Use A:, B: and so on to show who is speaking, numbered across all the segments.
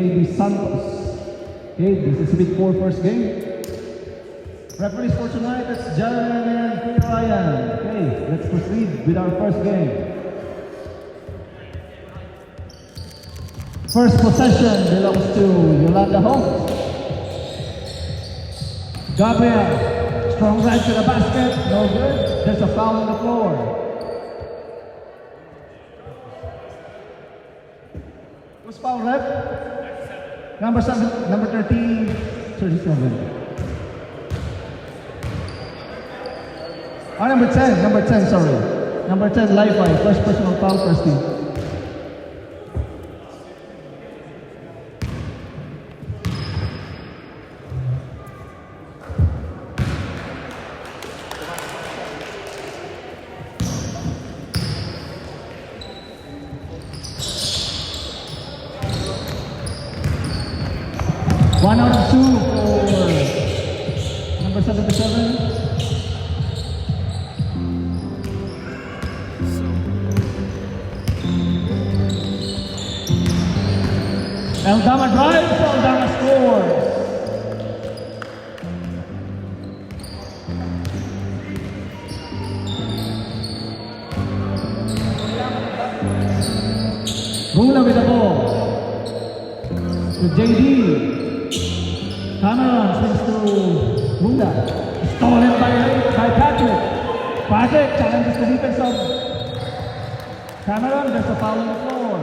A: JD Santos. Okay, this is Big 4 first game. Referees for tonight, that's Jeremy and Kuya Ryan. Okay, let's proceed with our first game. First possession belongs to Yolanda Holmes. Gabriel, strong right to the basket, no good. There's a foul on the floor. Who's foul, ref? Number 13, 37. Oh, number 10, sorry. Number 10, Li-Fi, first personal foul, first team. One out of two for number 77. Eldama drives, Eldama scores. Mula with the ball to JD. Cameron swings to Munda. Stolen by Patrick. Patrick challenges the defense of Cameron. There's a foul on the floor.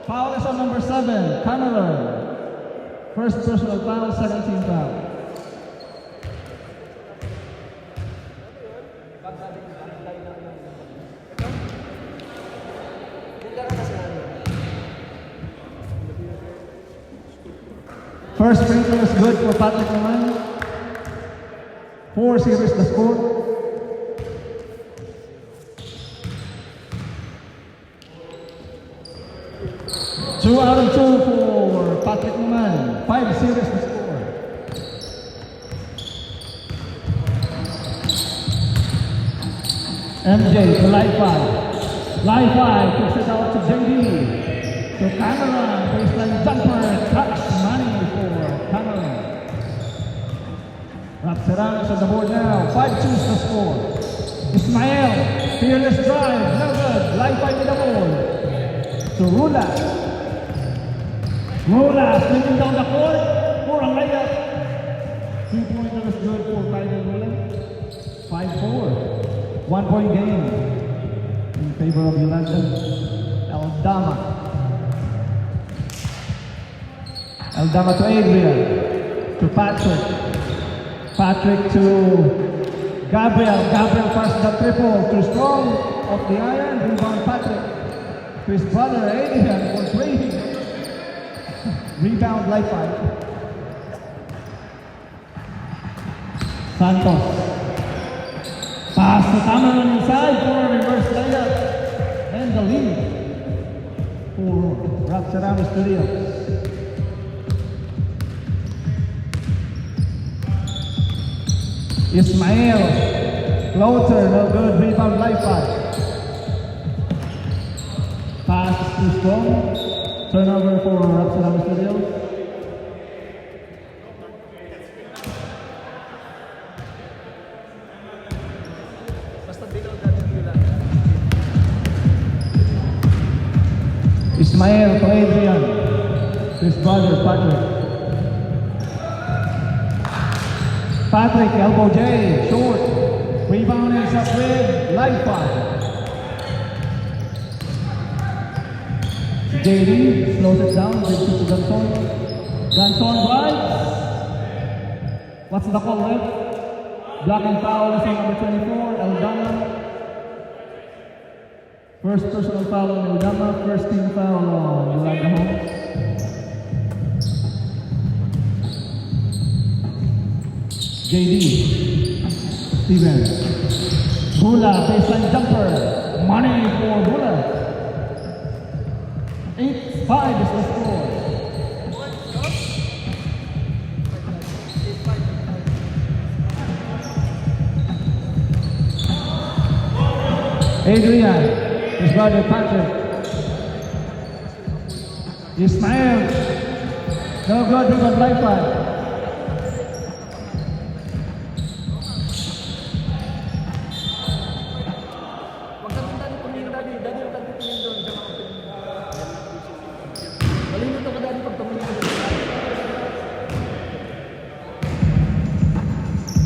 A: Foul is on number 7, Cameron. First personal foul, 17 foul. First sprinkle is good for Patrick Naman. 4 series the score. Two out of two for Patrick Naman. 5 series the score. MJ to Li-Fi. Li-Fi kicks it out to JD. To Cameron. Baseline jumper. Touch money for Cameron. Wraps it out on the board now. 5-2 the score. Ismael. Fearless drive. No good. Li-Fi with the ball. To Rula. Rula swinging down the court for a layup. 2-pointer is good for Kyle Rula. 5-4. 1 point game in favor of Yolanda. Eldama to Adrian. To Patrick. Patrick to Gabriel. Gabriel passes the triple. Too strong. Off the iron. Rebound Patrick. To his brother Adrian for 3. Rebound Li-Fi. Santos. Pass to Cameron inside for a reverse layup. And the lead for Rapsarami Studios. Ismael. Floater, no good. Rebound Li-Fi. Pass too strong. Turnover for Rapsarami Studios. Ismael to Adrian. His brother Patrick. Patrick, elbow J, short. Rebound is up with Li-Fi. JD slows it down, gives it to Ganson. Ganson drives. What's the call, ref? Blocking foul is on number 24, Eldama. First personal foul on Eldama, first team foul on Yolanda Holmes. JD. Steven. Bula, baseline jumper. Money for Bula. 8-5 is the score. Adrian, his brother Patrick. Ismael No good, rebound life five.
B: Huwag ka nang dali tumingin dali. Dali yung dali tumingin doon. Diyan ako tumingin. Malilito ka dali pag tumingin doon.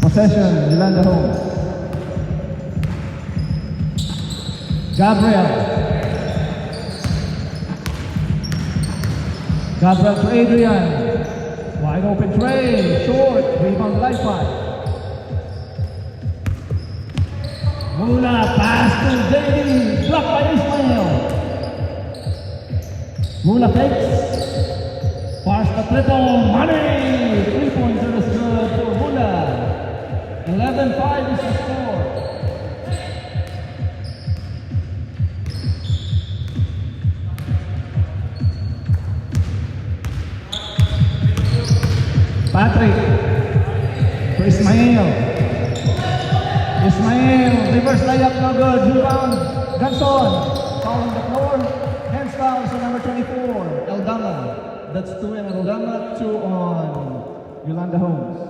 A: Possession, Yolanda Holmes. Gabriel. Gabriel to Adrian. Wide open tray. Short. Rebound life five. Mula pass to JD. Blocked by Ismail. Mula fakes. Fars the triple. Money. 3-pointer is good for Mula. 11-5 is the score. Patrick to Ismail. Ismail, reverse layup, no good. Rebound, Ganson. Foul on the floor. Hands foul to number 24, Eldama. That's 2 on Eldama, 2 on Yolanda Holmes.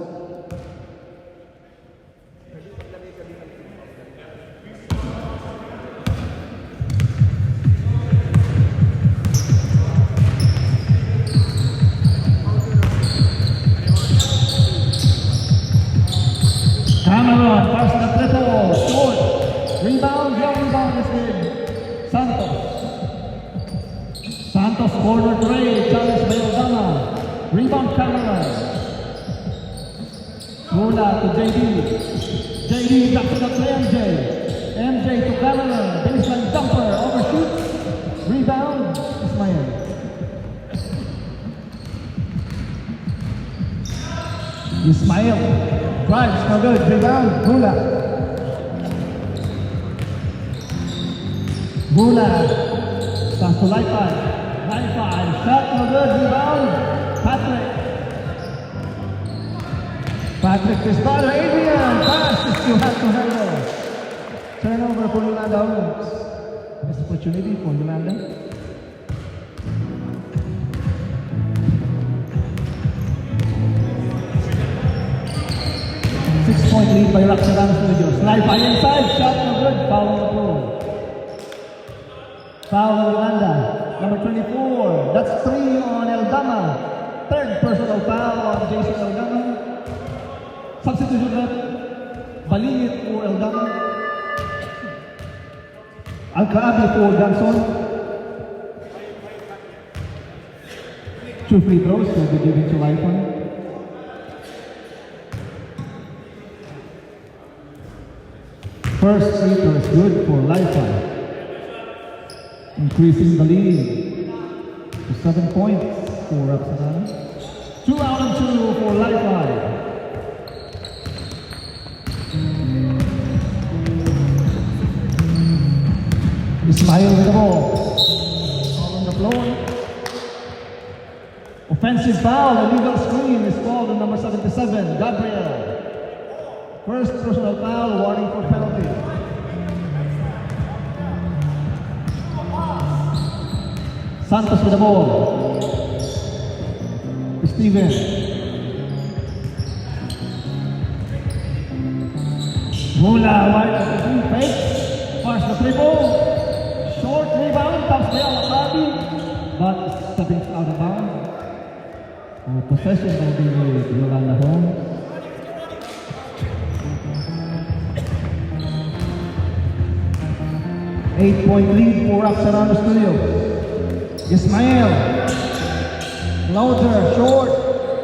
A: Cameron, pass the triple, short. Rebound, young rebound is with Santos. Santos corner tray, challenge by Eldama. Rebound Cameron. Mula to JD. JD back to the play MJ. MJ to Cameron. Baseline jumper, overshoots. Rebound, Ismail. Ismail. Drives, no good. Rebound, Mula. Mula. Pass to light five. Light five. Shot, no good. Rebound. Patrick. Patrick to spotter. Adrian. Pass is too hot to handle. Turnover for Yolanda Holmes. Missed opportunity for Yolanda. Six-point lead by Roxanne Studios. Slide by inside, shot no good. Foul on the floor. Foul on Yolanda. Number 24. That's 3 on Eldama. Third personal foul on Jason Eldama. Substitution rep. Balinit for Eldama. Alcaabi for Ganson. 2 free throws will be given to Lifon. First free throw is good for Lifon. Increasing the lead to 7 points for Roxanne. 2 out and 2 for Lifon. Ismail with the ball. All on the floor. Offensive foul, illegal screen is called on number 77, Gabriel. First personal foul, warning for penalty. Santos with the ball. Steven. Mula wide of the two fakes. Pass the triple. Short rebound, comes by Alcaabi, but stepping out of bounds. Possession will be with Yolanda Holmes. Eight-point lead for Roxanne Studios. Ismail. Loader, short.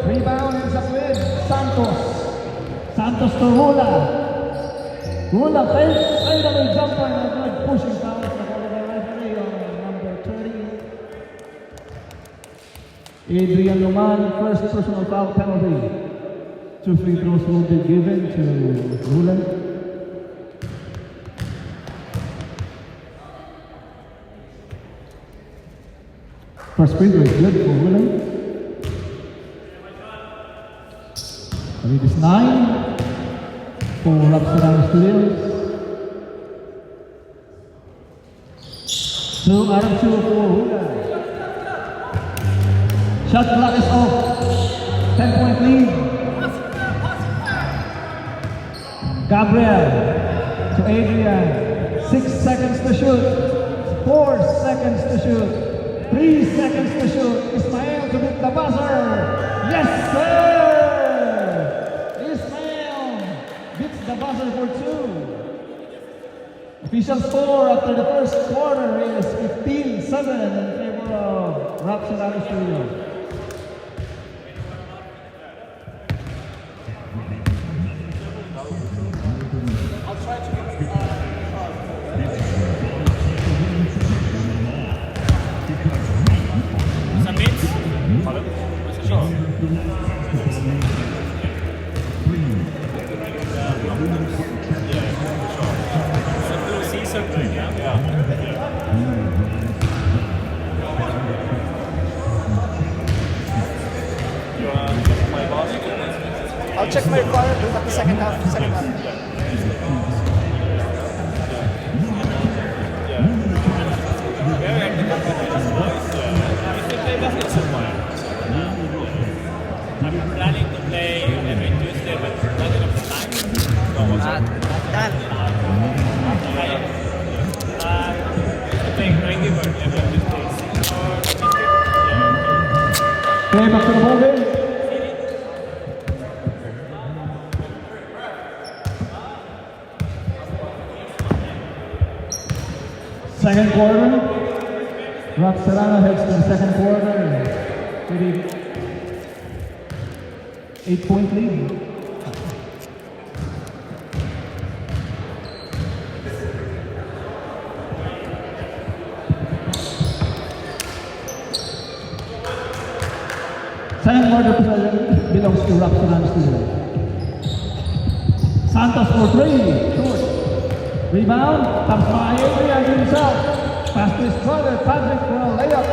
A: Rebound ends up with Santos. Santos to Mula. Mula fakes. Fadeaway jumper and a good pushing foul. Adrian Roman, first personal foul penalty. 2 free throws will be given to Rulan. First free throw is good for Rulan. It is 9 for Roxanne Studios. 2 out of 2 for Rulan. Shot clock is off. 10-point lead. Gabriel to Adrian. 6 seconds to shoot. 4 seconds to shoot. 3 seconds to shoot. Ismael to hit the buzzer. Yes, sir! Ismael beats the buzzer for 2. Official score after the first quarter is 15-7 in favor of Roxanne Studios.
B: I'll try to get some bits. Pardon? Sure. I'll check my car at the second half.
C: I'm planning to play every Tuesday, but not enough time. To play regular every Tuesday.
A: Okay, back to the ball game. Second quarter. Roxana heads to the second quarter with the 8-point lead. Second quarter possession belongs to Roxana Studios. Santos for 3, short. Rebound, comes by Adrian himself. Pass to his brother, Patrick for a layup.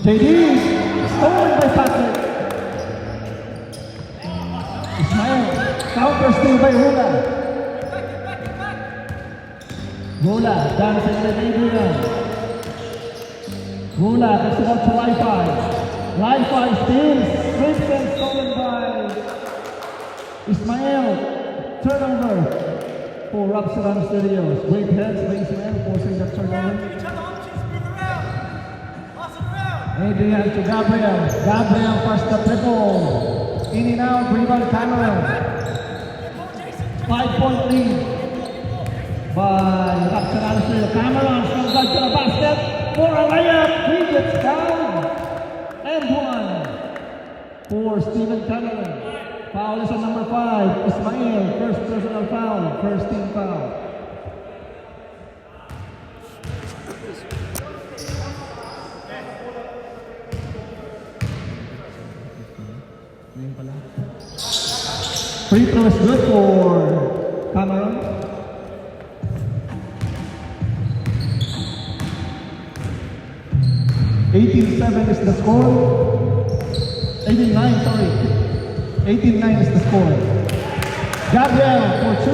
A: JD, stolen by Patrick. Ismael, counter steal by Rula. Rula, dancing with Adrian. Rula gets it up to Li-Fi. Li-Fi steals, stripped and stolen by Ismael. Turnover for Roxanne Studios. Great heads by Ismael forcing the turnover. Adrian to Gabriel. Gabriel first the triple. In and out, rebound Cameron. 5-point lead by Roxanne Studios. Cameron from back to the basket. For a layup, he gets down. And 1 for Stephen Cameron. Foul is on number 5. Ismael, first personal foul, first team foul. Free throw is good for Cameron. 18-7 is the score. 18-9, sorry. 18-9 is the score. Gabriel for 2.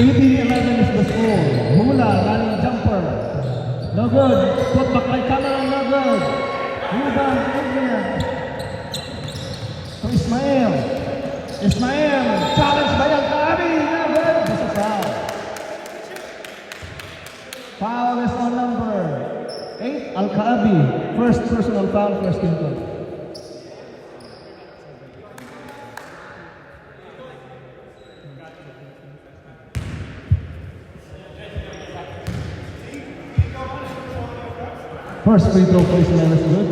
A: 18-11 is the score. Hula running jumper. No good. Put back by Cameron, no good. Rebound, Adrian. To Ismael. Ismael, challenge by Al-Kaabi. No good. This is foul. Foul is on number 8, Al-Kaabi. First personal foul, first team foul. First free throw for Ismael is good.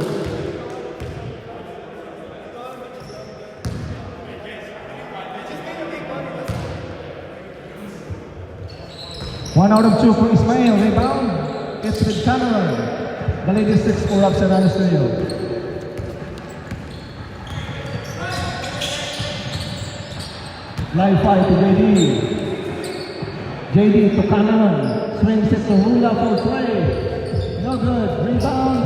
A: One out of 2 for Ismael. Rebound. It's with Cameron. The ladies 6 for Roxanne Studio. Live 5 to JD. JD to Cameron. Swings it to Hula for 3. No good. Rebound.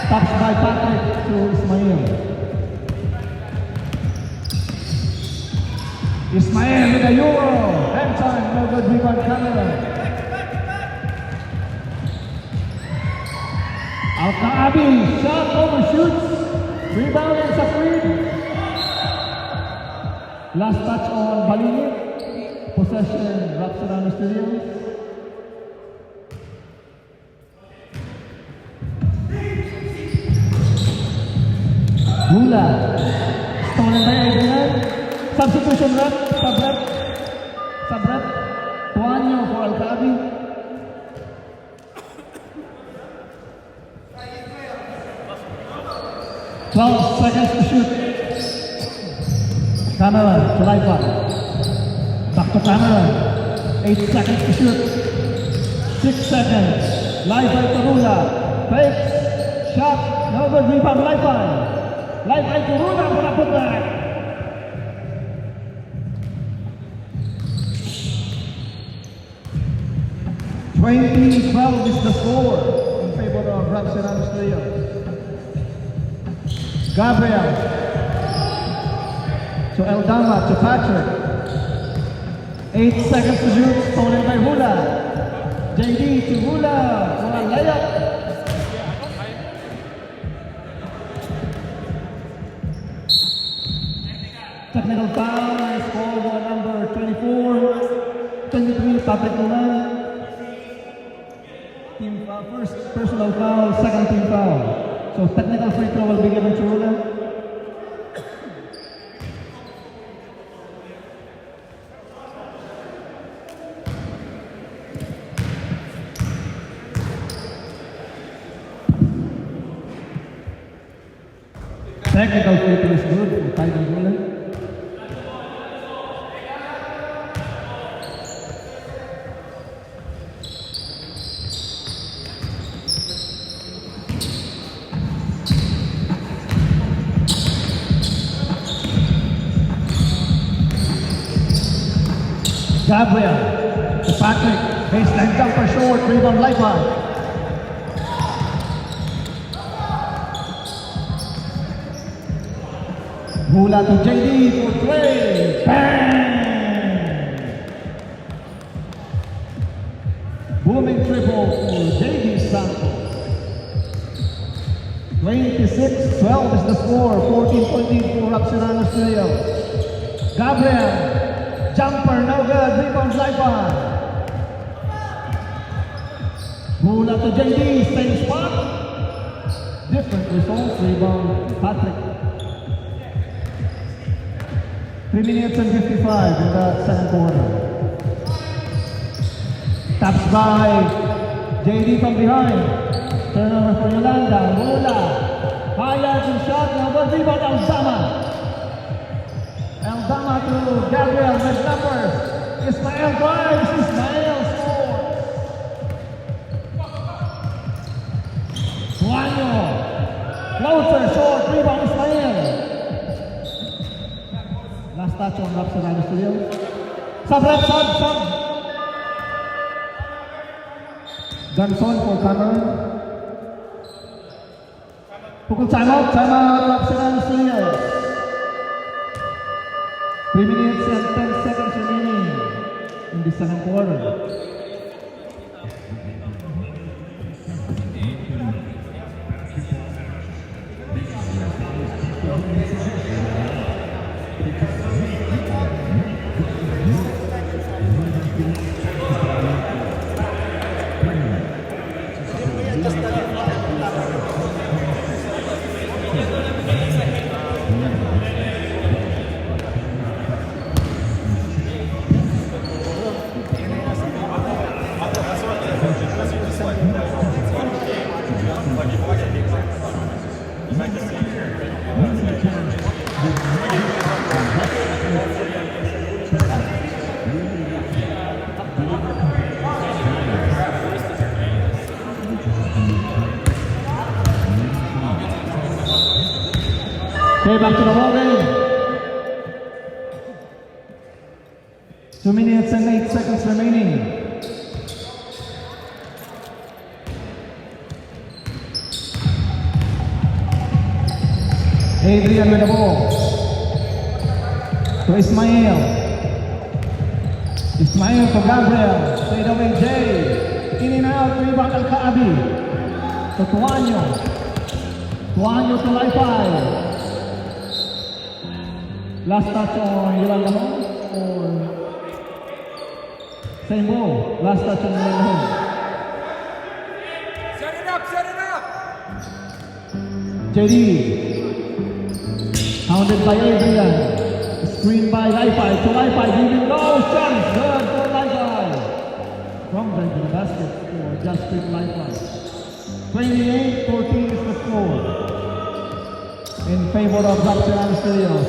A: Stops by Patrick to Ismail. Ismail with a Euro. Hampton. No good. Rebound Cameron. Out na Abby. Shot overshoots. Rebound and Safrid. Last touch on Balinit. Possession wraps around the Studios. Hula. Stolen by Adrian. Substitution rep. Sub-rep. Tuanyo for Alcabi. Seconds to shoot. Cameron to Laipan. Back to Cameron. 8 seconds to shoot. 6 seconds. Laipan to Hula. Fakes. Shot. No good. Rebound Laipan. Laipan to Hula for a putback. $20-12 is the score in favor of Rapsirano Studios. Gabriel to Eldama to Patrick. 8 seconds to shoot, stolen by Hula. JD to Hula for a layup. Technical foul is called on number 24, 23, Patrick Nolan. Team foul, first personal foul, second team foul. So technical free throw will be given to Hula. Technical free throw is good for Titan Hula. Gabriel to Patrick, baseline jumper short, rebound Laipan. Hula to JD for three, bang! Booming triple for JD Santos. 26-12 is the score, 14-point lead for Rapsirano Studios. Gabriel. Jumper, no good. Rebound, Laipan. Hula to JD, same spot. Different results. Rebound, Patrick. 3 minutes and 55 in the second quarter. Taps by JD from behind. Turnover for Yolanda. Hula. High and shot. No good. Rebound, Eldama. Eldama to Gabriel, mid numbers. Ismail drives, Ismail scores. Tuanyo. Floater, short, rebound, Ismail. Last touch on Rapsirano Studios. Sub. Johnson for Cameron. Pukul timeout, Rapsirano Studios. 3 minutes and 10 seconds remaining in the second quarter. Okay, back to the ball game. 2 minutes and 8 seconds remaining. Adrian with the ball. To Ismail. Ismail to Gabriel. Fade away Jay. In and out. Rebound Al-Kaabi. To Tuanyo. Tuanyo to Laifay. Last touch on Yolanda Home. Or same ball. Last touch on Yolanda Home.
B: Set it up, set it up!
A: JD. Hounded by Adrian. Screen by Laifay. To Laifay. Giving low chance. Good for Laifay. From them to the basket for Justin Laifay. 28-14 is the score. In favor of Raptor Studios.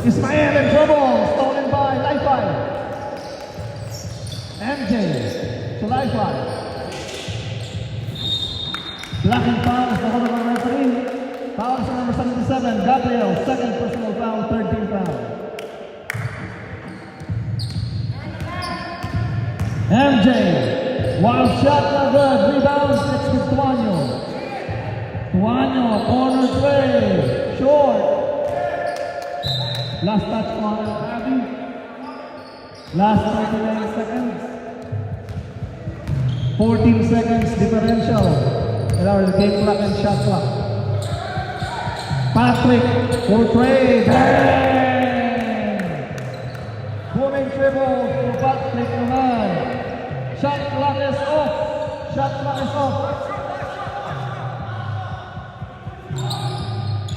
A: Ismail in trouble. Stolen by Laifay. MJ to Laifay. Blocking foul is the hold of the referee. Foul is number 77, Gabriel. Second personal foul, 13 foul. MJ. Wild shot, not good. Rebounds, next with Tuanyo. Tuanyo, corner three. Short. Last touch on Abby. Last 39 seconds. 14 seconds differential. In our game clock and shot clock. Patrick for Trey. Bang! Booming dribble for Patrick naman. Shot clock is off. Shot clock is off.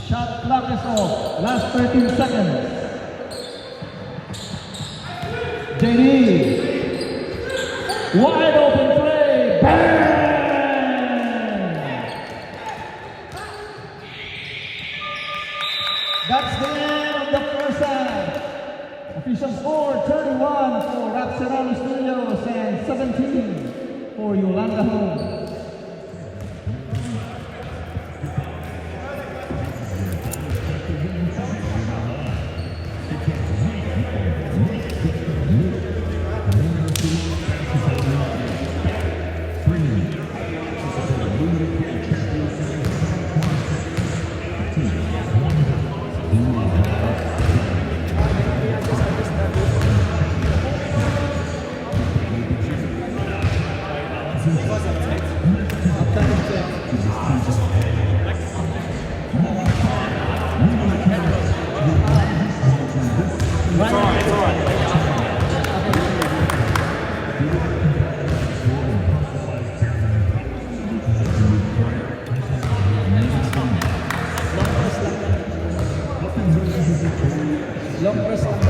A: Shot clock is off. Last 13 seconds. JD. Wide open play. Bang! That's the end of the first half. Official score 31 for Rapserano Studios and 17 for Yolanda Home.
B: Long press lang.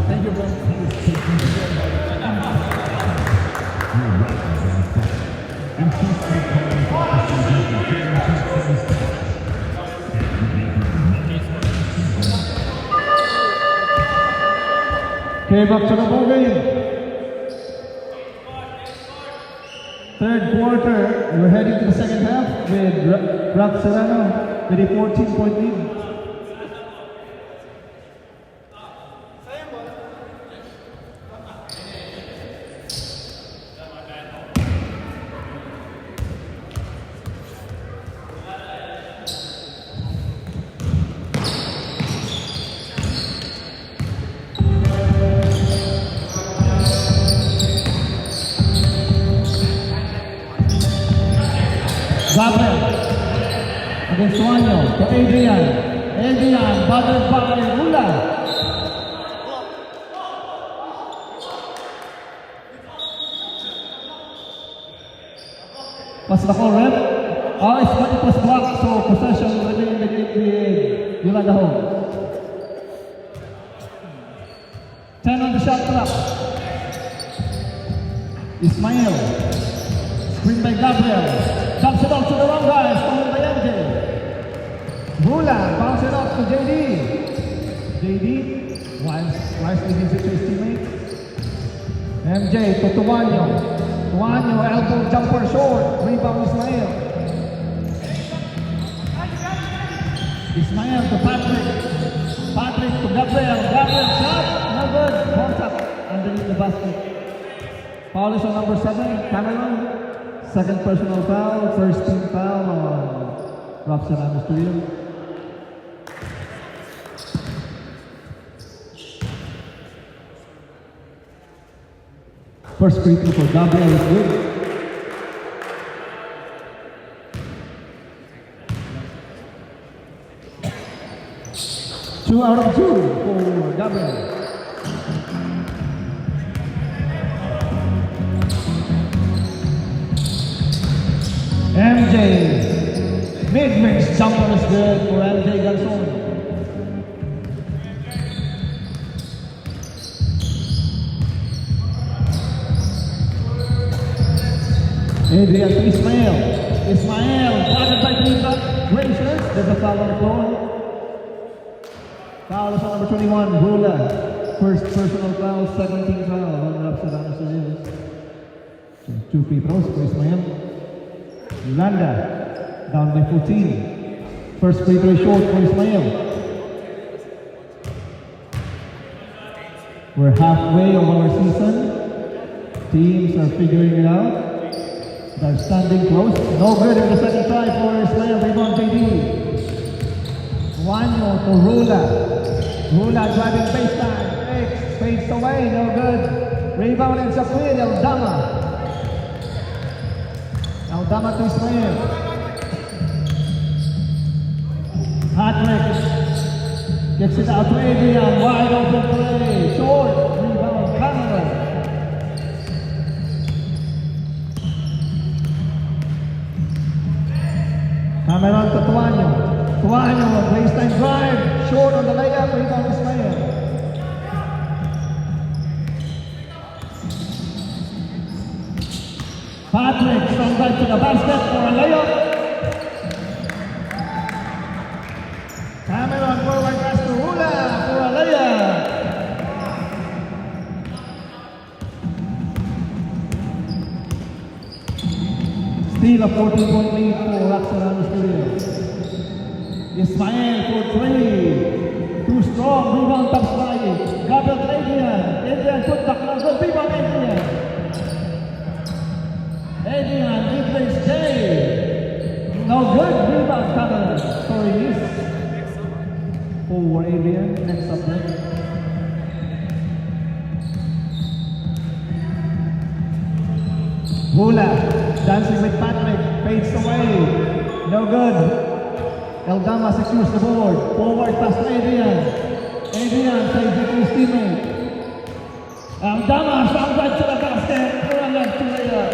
B: Thank you, bro.
A: Okay, back to the ball game. Third quarter, we're heading to the second half with Rapserano with a 14-point lead. Gabriel against Tuanyo to Adrian. Adrian bothered by Mula. Pass the call, ref. Oh, it was blocked, so possession remained with Yolanda Home. 10 on the shot clock. Ismail. Screen by Gabriel. Dumps it off to the wrong guy. Rula, bounce it up to JD. JD, wisely gives it to his teammate. MJ to Tuanyo. Tuanyo, elbow jumper short. Rebound Ismael. Ismael to Patrick. Patrick to Gabriel. Gabriel shot. No good. Bounce up underneath the basket. Foul is on number 7, Cameron. Second personal foul. First team foul on Rob Serrano Studio. First free throw for Gabriel is good. Two out of 2 for Gabriel. MJ, mid-range jumper is good for MJ Ganson. Adrian to Ismael. Ismael, target by Cleveland. Racers, there's a foul on the floor. Foul is on number 21, Rula. First personal foul, 17 foul on Rob Serrano Studios. So 2 free throws for Ismael. Yolanda, down by 14. First free throw short for Ismael. We're halfway of our season. Teams are figuring it out. They're standing close. No good in the second try for Ismael. Rebound JD. Juanyo to Rula. Rula driving baseline. Fades away. No good. Rebound ends up with Aldama. Aldama to Ismael. Patrick gets it out to Adrian. Wide open play. Short. Rebound Cameron. Cameron to Tuanyo. Tuanyo, baseline drive. Short on the layup. Rebound Ismael. Patrick, strong drive to the basket for a layup. Cameron forward pass to Rula for a layup. Steal a 14-point lead for Rob Serrano Studio. Ismael for 3. Too strong, rebound taps by Gabriel to Adrian. Adrian put back now, good rebound Adrian. Adrian, mid-range J. No good, rebound Cameron. Sorry, miss. For Adrian, next up next. Rula, dancing with Patrick, fades away. No good. Eldama secures the board. Forward pass to Adrian. Adrian saves it to his teammate. Eldama, strong drive to the basket. For a left to layup.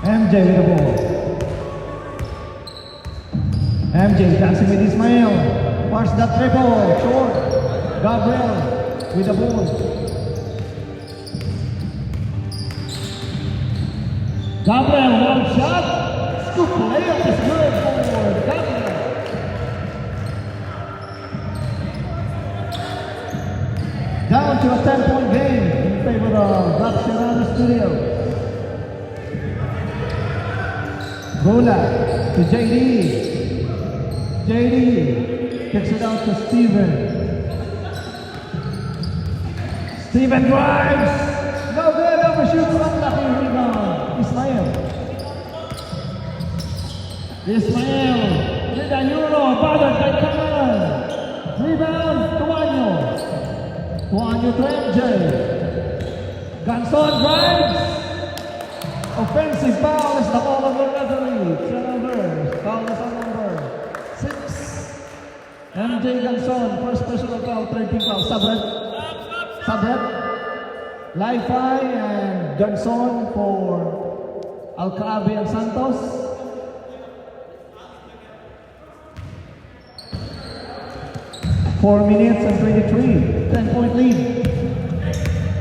A: MJ with the ball. MJ dancing with Ismael. Wants the triple. Short. Gabriel with the ball. Gabriel, one shot. Scoop layup is good for Gabriel. Down to a 10-point game in favor of Rob Serrano Studio. Rula to JD. JD kicks it out to Steven. Steven drives. No good. Overshoots. Unlucky rebound. Ismael. Ismael with a euro. Bothered by Cameron. Rebound. Tuanyo. Tuanyo to MJ. Ganson drives. Offensive foul is the ball of the referee. Turnover. Foul is on number 6. MJ Ganson, first personal foul, 13 foul. Sabret. Li-Fi and Ganson for Alcaabe and Santos. Four minutes and 23. 10-point lead.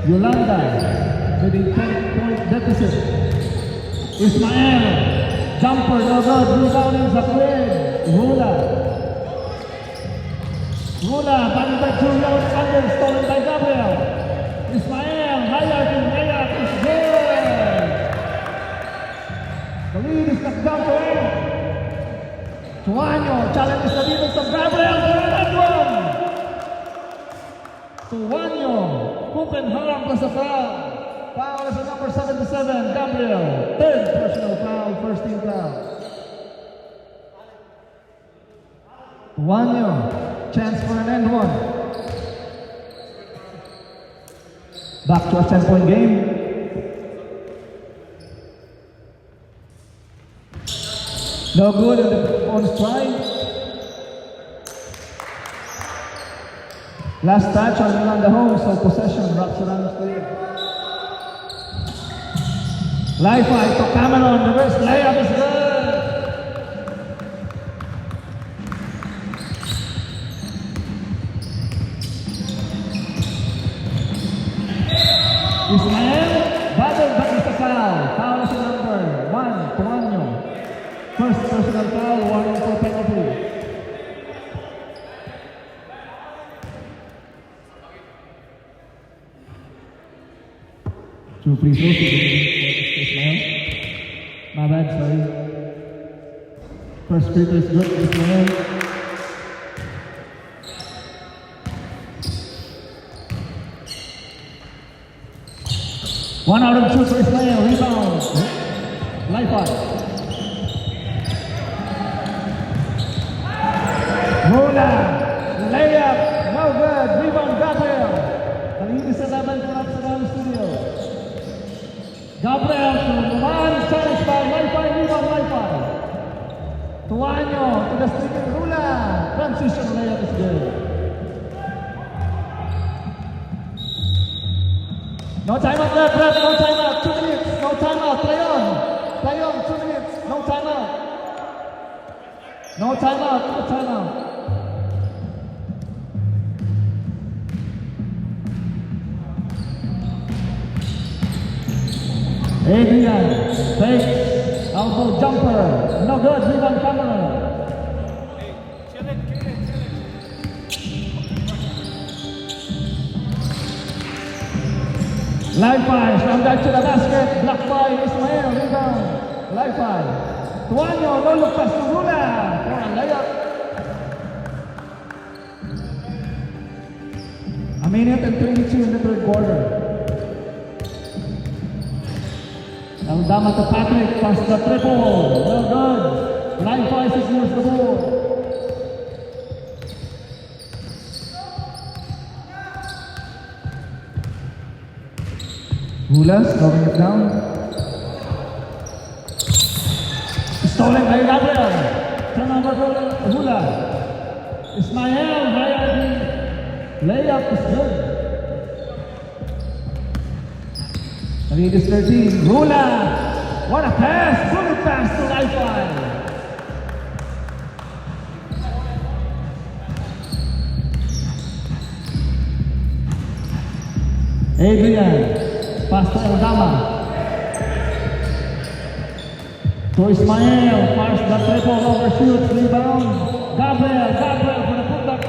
A: Yolanda. with a 10-point deficit. Ismael, jumper, no good, rebounding sa Quid. Rula, batting by Julio under, stolen by Gabriel. Ismael, highlighting layup is good. The lead is knocked down to 8. Tuanyo challenges the defense of Gabriel for another one. Tuanyo, Kukenharang plus a foul. Foul is a number 77, Gabriel. Third personal foul, first team foul. Tuanyo, chance for an end one. Back to a 10-point game. No good on strike. Last touch on Yolanda home, so possession wraps around the field. Life to Cameron, reverse layup is good. Ismael, battled back with a foul. Foul is a number 1, Tuanyo. First personal foul, 1-on-4 penalty. Two free throws to Ismael. My bad, sorry. First free throw is good, Ismael. One out of two for Ismael, rebound. Life out. Rula, layup, no good, rebound Gabriel. Kali sa laban ko sa dalam studio. Gabriel to Roman, challenge by Wi-Fi, rebound Wi-Fi. Tuanyo to the streaking Rula. Transition layup is good. No timeout left, ref, no timeout, 2 minutes, no timeout, play on, 2 minutes, no timeout. No timeout, no timeout. Adrian, fakes, elbow jumper, no good, rebound Cameron. Live five, from back to the basket, blocked by Ismael, rebound, live five. Tuanyo, no look pass to Rula for a layup. A minute and 22 in the third quarter. Eldama to Patrick, pass the triple, well good. Live five secures the ball. Rula slowing it down. Stolen by Gabriel. Turnover for Rula. Ismael via the layup is good. The lead is 13. Rula. What a pass. Bullet pass to Wi-Fi. Adrian. Pass to Eldama. To Ismael, fires the triple, overshoots, rebound. Gabriel for the putback.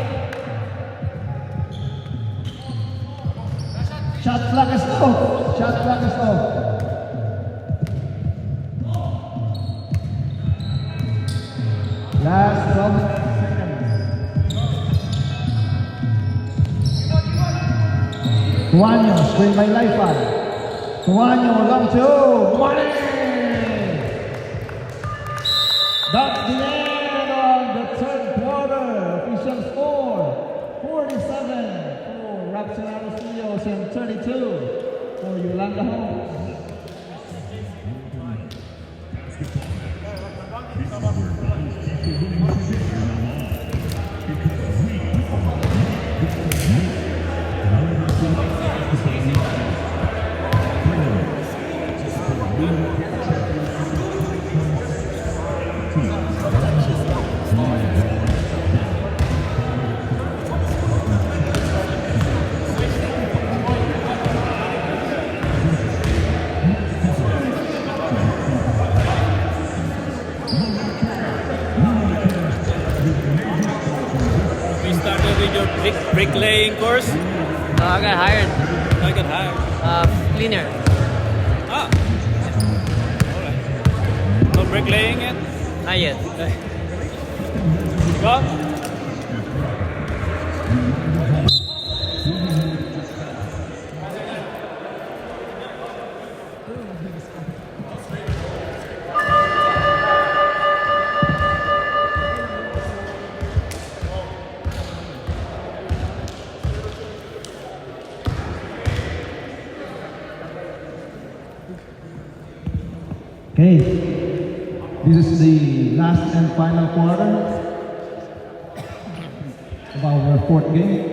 A: Shot clock is off. Last 12 seconds. Tuanyo, screen by Life. Tuanyo, long two, money! That's the end of the third quarter. Official score, 47 for Rapsonaro Studios and 32 for Yolanda Home.
C: with your bricklaying course?
B: I got hired.
C: I got hired.
B: Cleaner.
C: Ah. Alright. No bricklaying yet?
B: Not yet.
C: Go.
A: Okay, this is the last and final quarter of our fourth game.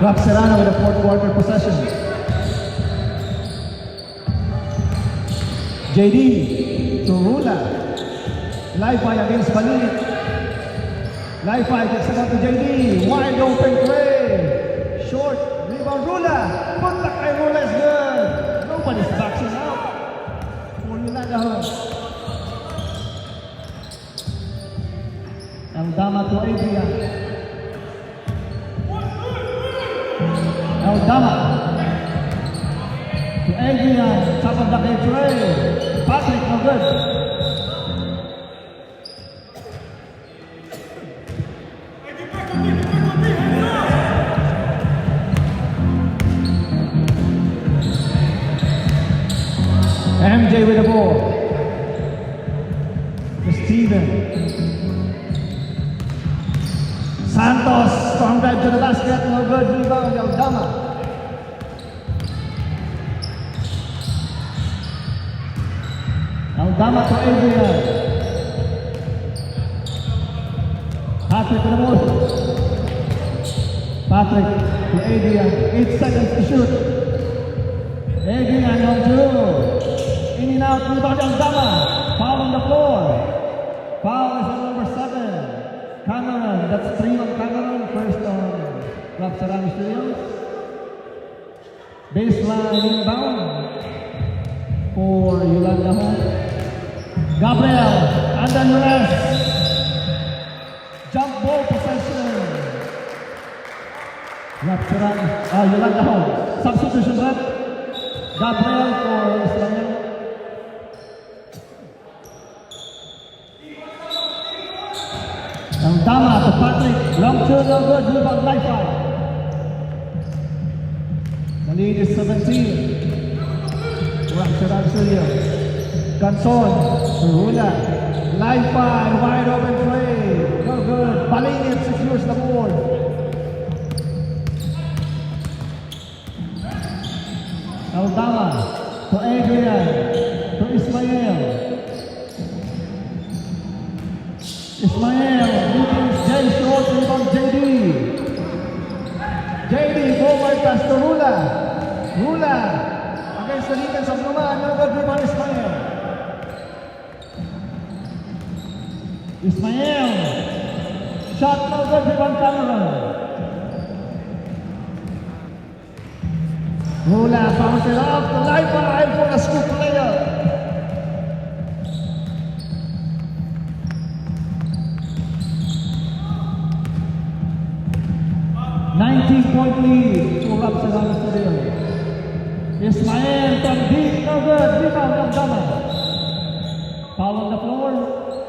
A: Rob Serrano with a fourth quarter possession. JD to Rula. Live fire against Balinit. Live fire gets it out to JD. Wide open tray. Short. Rebound Rula. Contact by Rula is good. Nobody's boxing out. For Yolanda Holmes. Aldama to Adrian. Aldama to Adrian. Top of the key tray. Patrick, no good. MJ with the ball. To Steven. Santos, strong drive to the basket, no good, rebound, Aldama. Aldama to Adrian. Patrick with the ball. Patrick to Adrian, 8 seconds to shoot. Adrian on two. In and out, rebound Aldama. Foul on the floor. Foul is on number 7. Cameron, that's 3 on Cameron. First on Rob Serrano Studios. Baseline inbound for Yolanda Holmes. Gabriel, under duress. Jump ball possession. Rob Serrano, Yolanda Holmes. Substitution rep. Gabriel for Israel. Aldama to Patrick, long two, no good, rebound, lifeline. The lead is 17. Roxanne Studio. Ganson, Rula, lifeline, wide open play, no good. Balinit secures the board. Aldama to Adrian, to Ismael. Ismael, meetings Jay short, rebound JD. JD, forward pass to Rula. Rula, against the defense of Numan, no good rebound Ismael. Ismael, shot no good rebound Cameron. Rula bounce it off the line for the scoop player. 19-point lead to Rob Serrano Studio. Ismael from deep, no good, rebound Aldama. Foul on the floor,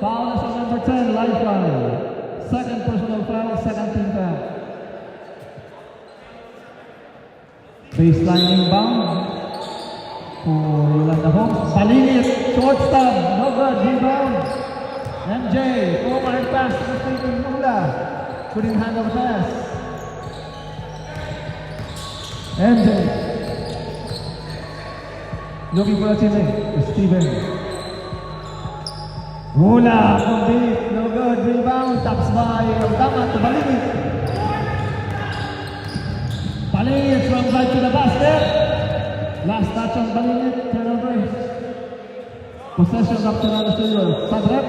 A: foul is on number 10, lifeline. Second personal foul, second team foul. Baseline inbound for Yolanda Holmes. Balinit, short stop, no good, rebound. MJ, forward pass to Rula. Couldn't handle the pass. MJ looking for a teammate, Steven. Rula from deep, no good, rebound, taps by Aldama to Balinit. Balinit from right to the basket. Last touch on Balinit, turnover. Possession of Serrano Studio, Sadrap.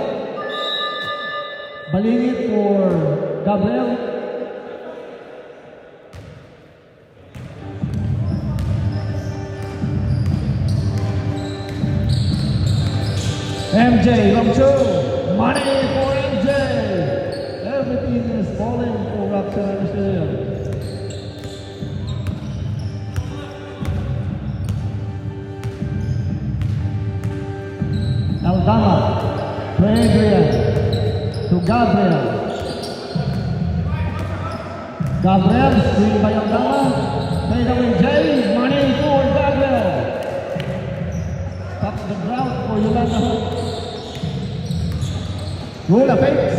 A: Balinit for Gabriel. MJ MJ, long two. Money for MJ. Everything is falling for Roxanne Stadium. Aldama to Adrian to Gabriel. Gabriel, screen by Aldama. Fade away Jay, money for Gabriel. Top the ground for Yolanda Hope. Rula fakes.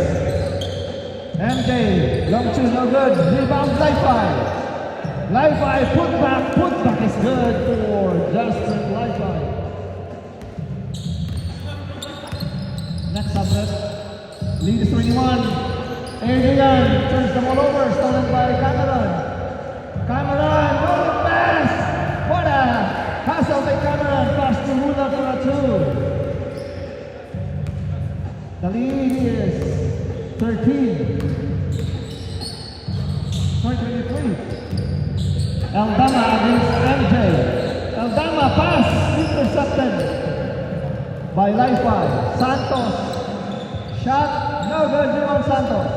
A: MJ, long two, no good. Rebound, Li-Fi. Li-Fi, put back is good for Justin Li-Fi. Next sublet, lead is 21. Adrian turns the ball over, stolen by Cameron. Cameron, oh the pass! What a hustle by Cameron, pass to Rula for a two. The lead is 13. 23. Aldama against MJ. Aldama pass, intercepted by Li-Fi. Santos, shot, no good, Jimon Santos.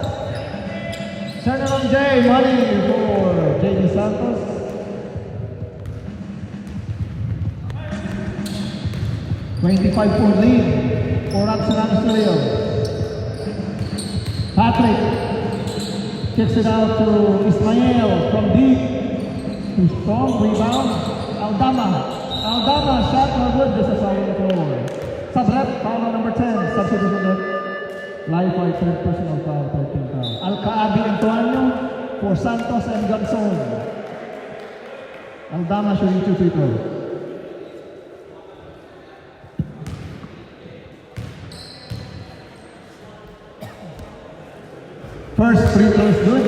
A: Turner on Jay, money for J.D. Santos. $25-point lead for Roxanne Studio. Patrick kicks it out to Ismael from deep. Too strong, rebound. Aldama, shot no good, this is foul on the floor. Subrep, foul on number 10, substitution net. Li-Fi third personal foul, 13 foul. Alcaabi Antonio for Santos and Gonzon. Aldama shooting 2 free throws. First free throw is good.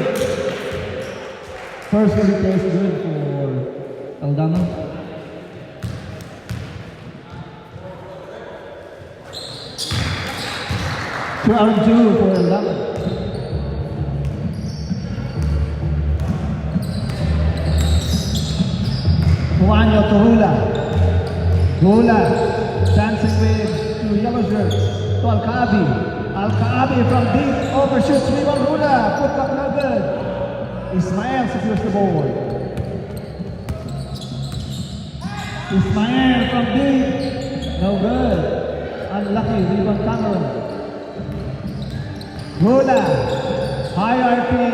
A: First free throw is good for Aldama. Round 2 for Aldama. Juanjo to Rula, dancing with 2 yellow shirts to Alcaabi from deep, overshoots, rebound Rula, put back no good. Ismael secures the board. Ismael from deep, no good. Unlucky, rebound Cameron. Rula, hierarchy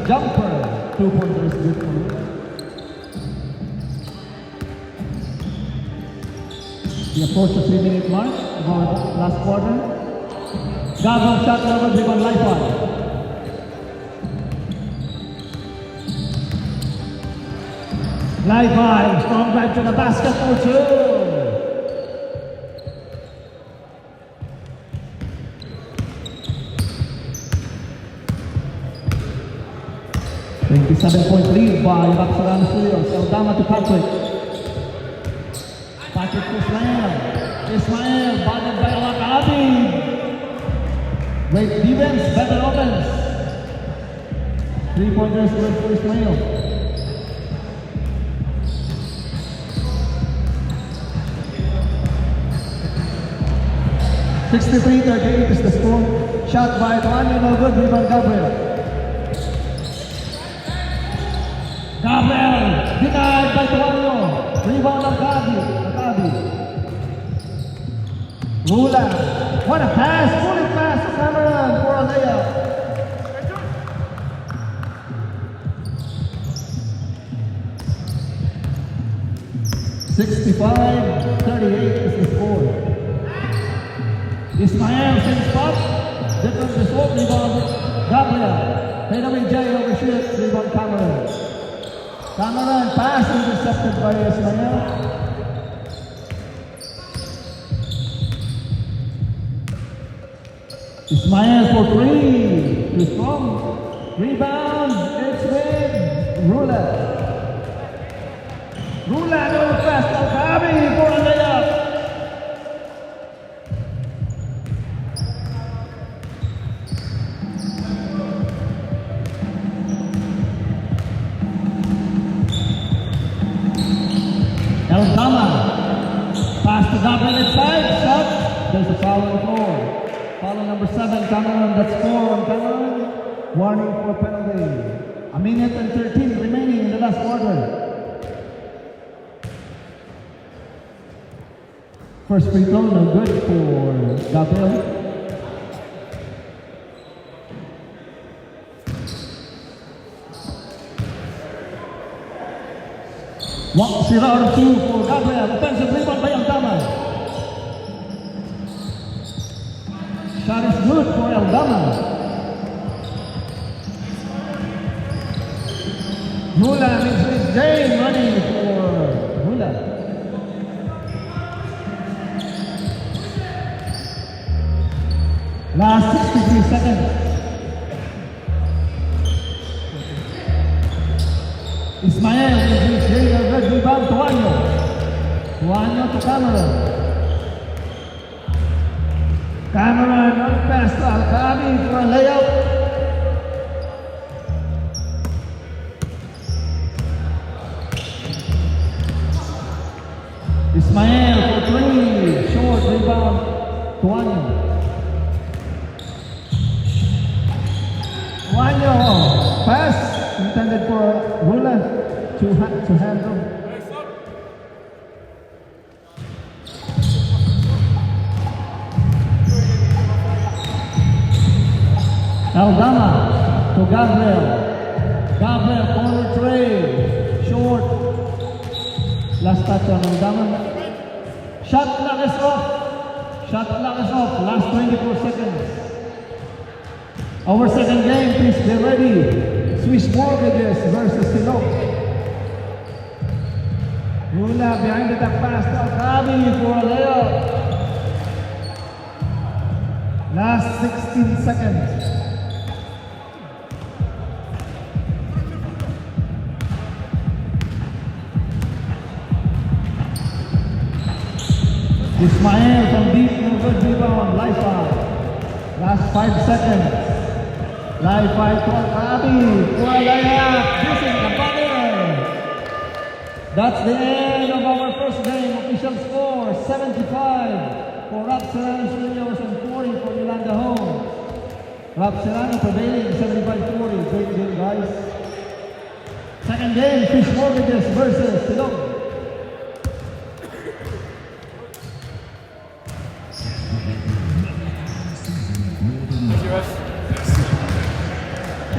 A: jumper, 2-pointers good for Rula. We approach the 3-minute mark of our last quarter. Gabo shot number 3 on Li-Fi. Li-Fi, strong drive to the basket for 2. 27-point lead by Roxanne Studios. Aldama to Patrick. Patrick to Ismael, bothered by Alcaabi. Great defense, better offense. 3-pointers good for Ismael. (63-38) is the score. Shot by Tuanyo, no good. Rebound Gabriel. Denied by Tuanyo. Rebound Alcaabi. Rula, what a pass, fully pass to Cameron for a layup. (65-38) is the score. Ismael same spot, different result, rebound Gabriel. Fade away Jay, overshoot, rebound Cameron. Cameron pass intercepted by Ismael. Ismael for 3, too strong. Rebound, it's with Rula. Rula, no fast, Alcaabi for a layup. Aldama, pass to Gabriel inside, shot. There's a foul on the floor. number 7, Cameron. That's 4 on Cameron. Warning for penalty. A minute and 13 remaining in the last quarter. First free throw, no good for Gabriel. Sira out of 2 for Gabriel. Offensive rebound by Aldama. Shot is good for Aldama. Hula makes his game running for Hula. Last 63 seconds. Ismael with his greater red rebound to Anyo. Tuanyo to Cameron. Cameron on pass to Alcabi for a layup. Ismael for 3. Short rebound to Anyo. Tuanyo pass intended for Hula to handle. Aldama to Gabriel. Gabriel corner trade. Short. Last touch on Aldama. Shot clock is off. Shot clock is off. Last 24 seconds. Our second game, please be ready. Swiss Mortgages versus Silog. Hula behind the back pass to Alcabi for a layup. Last 16 seconds. Ismael from deep, no good rebound, live foul. Last 5 seconds. Live fight to Alcabi for a layup. This is the bucket. That's the end of our first game. Official score 75 for Rob Serrano Studios and 40 for Yolanda Home. Rob Serrano prevailing 75-40. Great game, guys. Second game, Fish Mortgages versus Silog.
B: Yes.